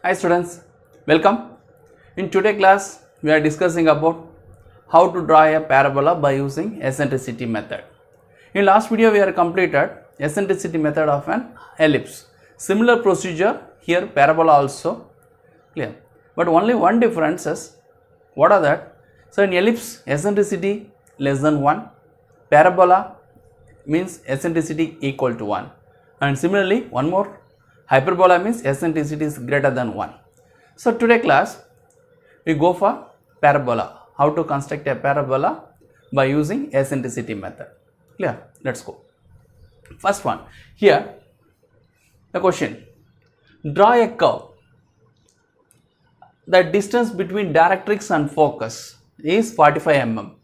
Hi students, welcome. In today's class, we are discussing about how to draw a parabola by using eccentricity method. In last video, we have completed eccentricity method of an ellipse. Similar procedure here, parabola also clear. But only one difference is, what are that? So in ellipse, eccentricity less than 1, parabola means eccentricity equal to 1, and similarly one more, hyperbola means eccentricity is greater than 1. So today class we go for parabola, how to construct a parabola by using eccentricity method. Clear? Let's go. First one, here the question, draw a curve. The distance between directrix and focus is 45 mm.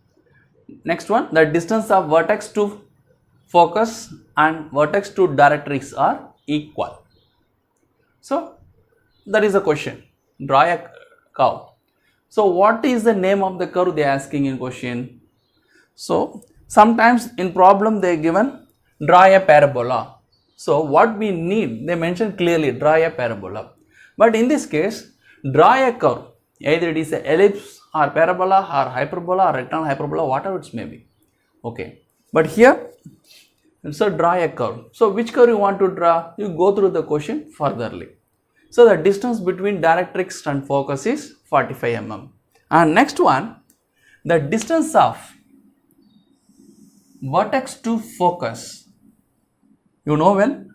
Next one, the distance of vertex to focus and vertex to directrix are equal. So that is a question, draw a curve. So what is the name of the curve they are asking in question? So sometimes in problem they are given draw a parabola. So what we need, they mention clearly draw a parabola. But in this case, draw a curve, either it is an ellipse or parabola or hyperbola or rectangle hyperbola, whatever it may be. Okay. But here, so draw a curve. So which curve you want to draw? You go through the question furtherly. So the distance between directrix and focus is 45 mm. And next one, the distance of vertex to focus. You know when?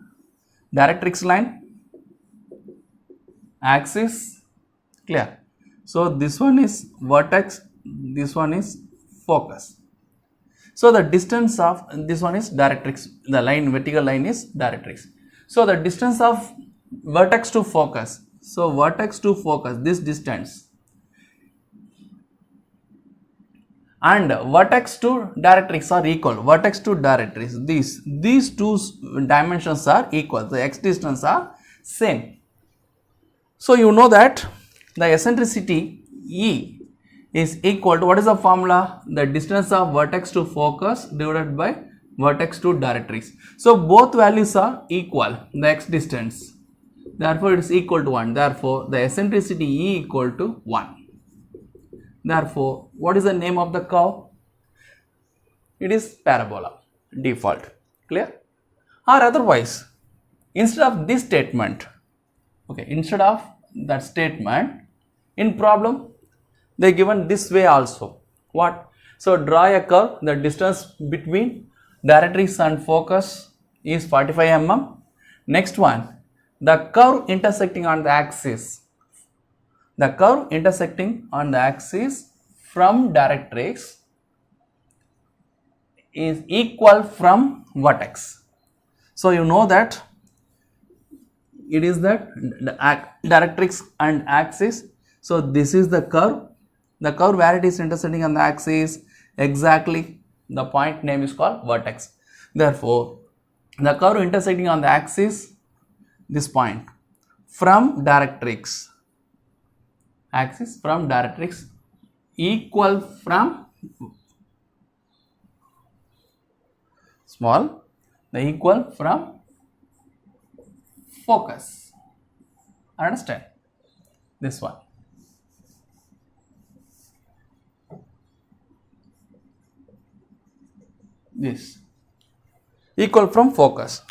Directrix line, axis, clear. So this one is vertex, this one is focus. So the distance of this one is directrix, the line, vertical line is directrix. So the distance of vertex to focus, so vertex to focus, this distance, and vertex to directrix are equal, vertex to directrix, these two dimensions are equal, the x distance are same. So you know that the eccentricity E is equal to, what is the formula? The distance of vertex to focus divided by vertex to directrix. So both values are equal, the x distance, therefore it is equal to 1, therefore the eccentricity E equal to 1. Therefore what is the name of the curve? It is parabola, default, clear? Or otherwise, instead of this statement, okay, instead of that statement, in problem they given this way also. What? So draw a curve, the distance between directrix and focus is 45 mm. Next one, the curve intersecting on the axis, the curve intersecting on the axis from directrix is equal from vertex. So you know that it is that directrix and axis. So this is the curve where it is intersecting on the axis, exactly the point name is called vertex. Therefore the curve intersecting on the axis, this point, from directrix, axis from directrix equal from small, the equal from focus. Understand this one? This equal from focus.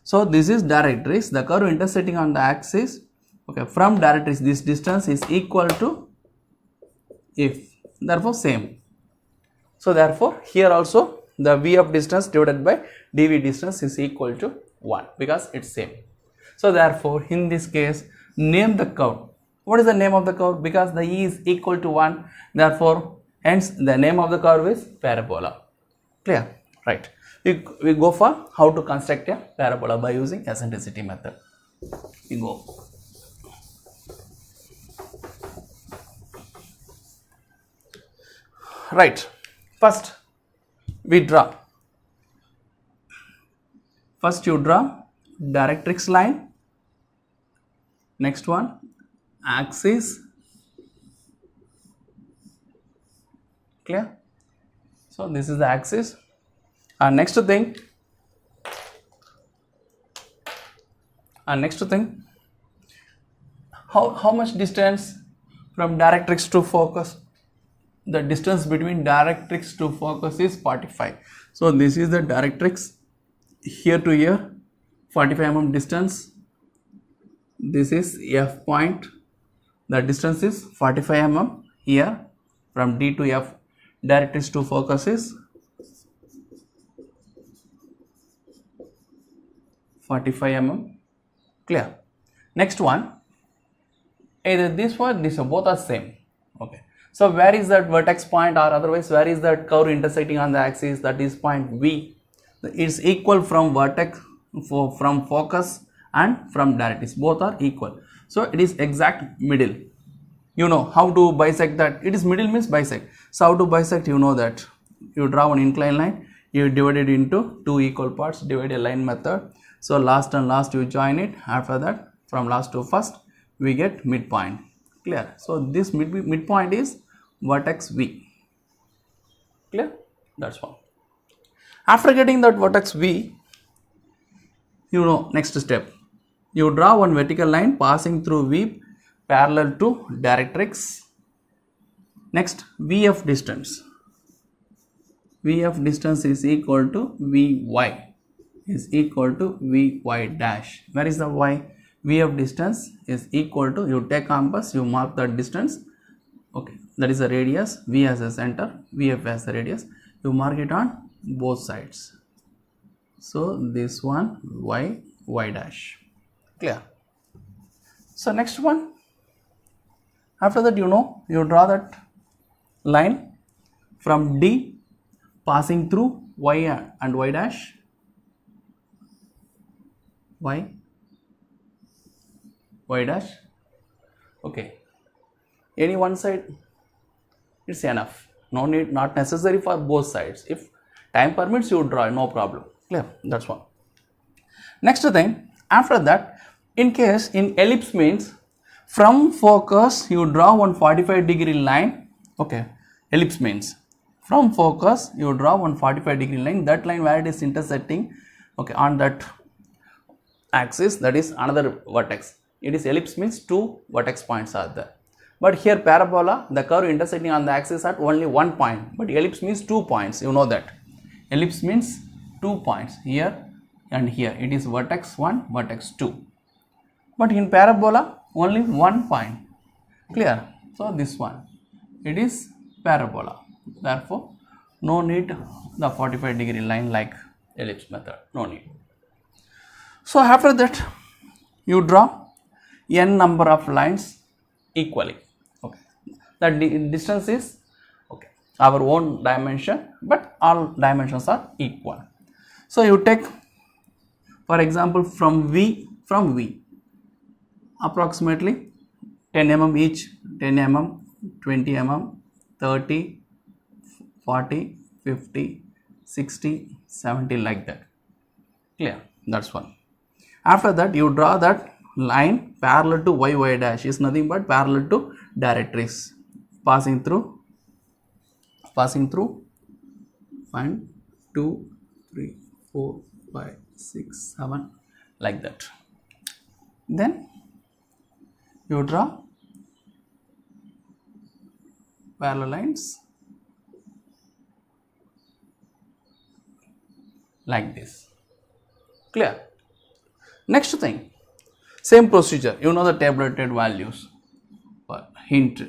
So this is directrix, the curve intersecting on the axis, okay, from directrix, this distance is equal to if, therefore same. So therefore here also the VF distance divided by DV distance is equal to 1 because it's same. So therefore in this case, name the curve. What is the name of the curve? Because the E is equal to 1, therefore hence the name of the curve is parabola. Clear? Right. We go for how to construct a parabola by using eccentricity method. We go. Right. First we draw. First you draw directrix line. Next one, axis. Clear? So this is the axis. And next thing, how much distance from directrix to focus? The distance between directrix to focus is 45. So this is the directrix, here to here 45 mm distance. This is F point, the distance is 45 mm here from D to F. Directrix to focus is 45 mm. Clear? Next one, either this or this or both are same. Okay. So where is that vertex point, or otherwise where is that curve intersecting on the axis? That is point V. It's equal from vertex, from focus and from directrix. Both are equal. So it is exact middle. You know how to bisect that. It is middle means bisect. So how to bisect? You know that. You draw one inclined line. You divide it into two equal parts. Divide a line method. So last and last you join it. After that, from last to first, we get midpoint. Clear? So this midpoint is vertex V. Clear? That's one. After getting that vertex V, you know, next step, you draw one vertical line passing through V parallel to directrix. Next, VF distance. VF distance is equal to VY, is equal to VY dash. Where is the Y? VF distance is equal to, you take compass, you mark the distance. Okay, that is the radius. V as a center, VF as the radius. You mark it on both sides. So this one Y dash. Clear? So next one, after that, you know, you draw that line from D passing through Y and Y dash. Y dash. Okay, any one side, it's enough. No need, not necessary for both sides. If time permits, you draw, no problem. Clear? That's one. Next thing, after that, in case in ellipse means from focus you draw one 45-degree line. Okay, ellipse means from focus you draw one 45-degree line. That line where it is intersecting, okay, on that axis, that is another vertex. It is ellipse means two vertex points are there. But here parabola, the curve intersecting on the axis at only one point. But ellipse means 2 points. You know that. Ellipse means 2 points here and here. It is vertex 1, vertex 2. But in parabola, only 1 point. Clear? So this one, it is parabola. Therefore, no need the 45-degree line like ellipse method. No need. So after that, you draw n number of lines equally. Okay, the distance is, okay, our own dimension, but all dimensions are equal. So you take, for example, from V approximately 10 mm each, 10 mm, 20 mm, 30, 40, 50, 60, 70, like that. Clear? That's one. After that, you draw that line parallel to Y dash, is nothing but parallel to directrix, passing through 1, 2, 3, 4, 5, 6, 7, like that. Then you draw parallel lines like this. Clear? Next thing, same procedure, you know the tabulated values. But hint,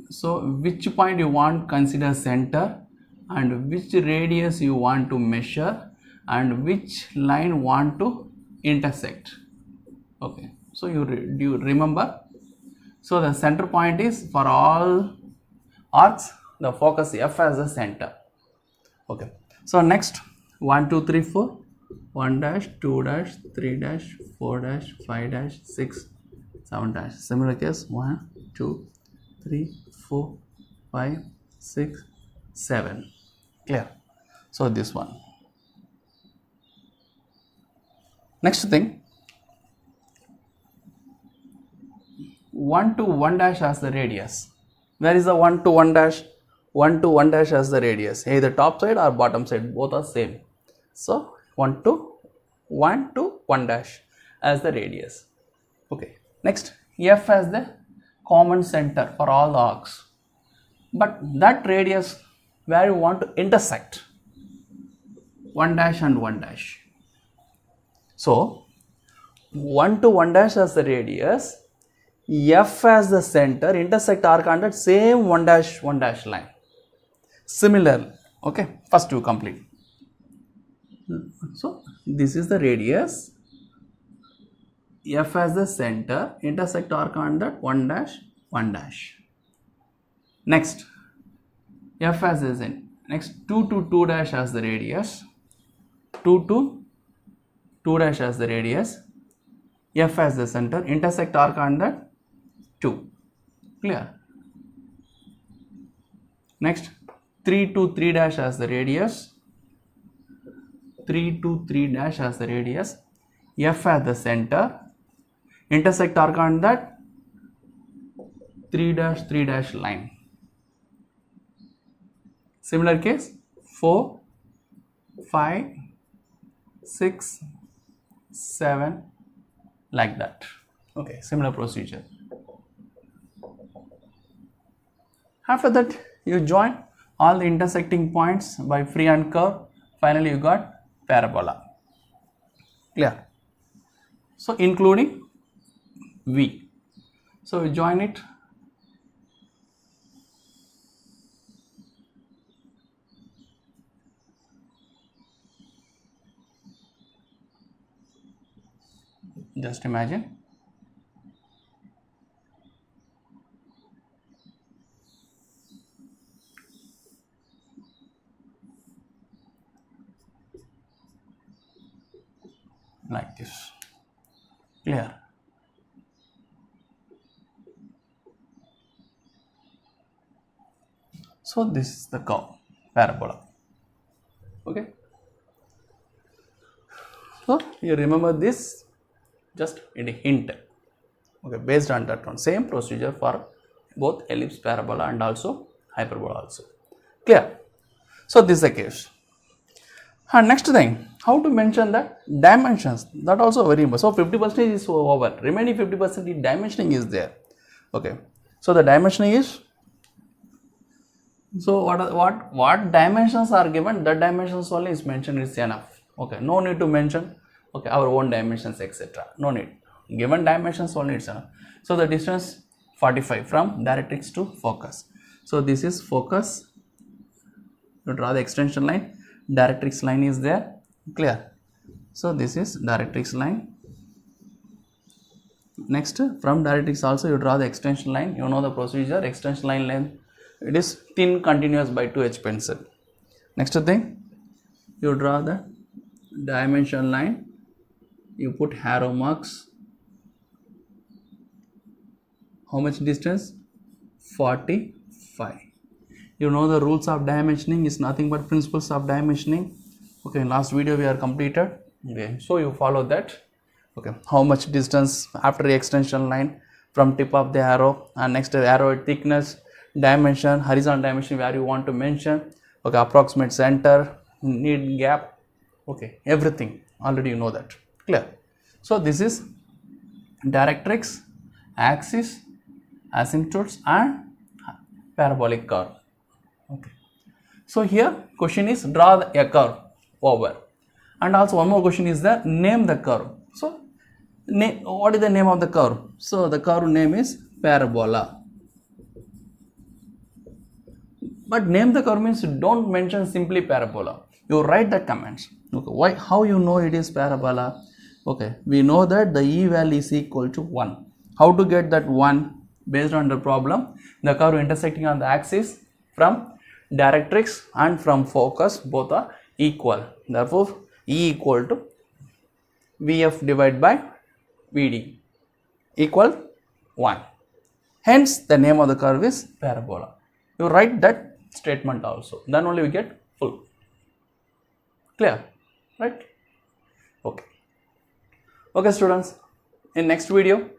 so which point you want consider center, and which radius you want to measure, and which line want to intersect. Okay, so you remember, so the center point is for all arcs, the focus F as the center. Okay, so next 1, 2, 3, 4, 1 dash, 2 dash, 3 dash, 4 dash, 5 dash, 6, 7 dash. Similar case, 1, 2, 3, 4, 5, 6, 7. Clear? So this one. Next thing, 1 to 1 dash as the radius. Where is the 1 to 1 dash? 1 to 1 dash as the radius. Either top side or bottom side, both are same. So 1 to 1 to 1 dash as the radius. Okay, next F as the common center for all the arcs, but that radius where you want to intersect 1 dash and 1 dash. So 1 to 1 dash as the radius, F as the center, intersect arc on that same 1 dash line. Similarly, okay, first you complete. So this is the radius, F as the center, intersect arc on that 1 dash. Next, F as the center. Next 2 to 2 dash as the radius, 2 to 2 dash as the radius, F as the center, intersect arc on that 2. Clear? Next 3 to 3 dash as the radius, 3 to 3 dash as the radius, F as the center, intersect arc on that 3 dash line. Similar case 4, 5, 6, 7, like that. Okay, similar procedure. After that, you join all the intersecting points by freehand curve. Finally, you got parabola. Clear? So, including V. So, we join it. Just imagine. Like this. Clear? So this is the curve, parabola. Okay. So you remember this just in a hint. Okay, based on that one, same procedure for both ellipse, parabola and also hyperbola also. Clear? So this is the case. And next thing, how to mention the dimensions, that also very important. So 50% is over, remaining 50% dimensioning is there. Okay, so the dimensioning is, so what dimensions are given, that dimensions only is mentioned is enough. Okay, no need to mention okay our own dimensions etc. No need, given dimensions only it's enough. So the distance 45 from directrix to focus. So this is focus. You draw the extension line, directrix line is there. Clear? So this is directrix line. Next, from directrix also you draw the extension line. You know the procedure, extension line length, it is thin continuous by 2H pencil. Next thing, you draw the dimension line, you put arrow marks. How much distance? 45. You know the rules of dimensioning is nothing but principles of dimensioning. Okay, last video we are completed. Okay, so you follow that. Okay, how much distance after the extension line from tip of the arrow, and next arrow thickness, dimension, horizontal dimension where you want to mention. Okay, approximate center, need gap. Okay, everything already you know that. Clear? So this is directrix, axis, asymptotes and parabolic curve. Okay, so here question is draw a curve over, and also one more question is the name the curve. So what is the name of the curve? So the curve name is parabola. But name the curve means don't mention simply parabola. You write the comments. Okay, why? How you know it is parabola? Okay, we know that the E value is equal to 1. How to get that 1? Based on the problem, the curve intersecting on the axis from directrix and from focus both are equal. Therefore, E equal to VF divided by VD equal 1. Hence, the name of the curve is parabola. You write that statement also. Then only we get full. Clear? Right? Okay. Okay, students. In next video,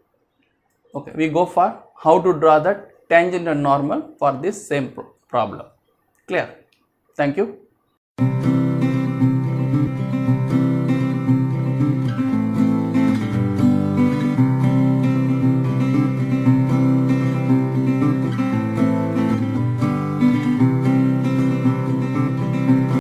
okay, we go for how to draw that tangent and normal for this same problem. Clear? Thank you.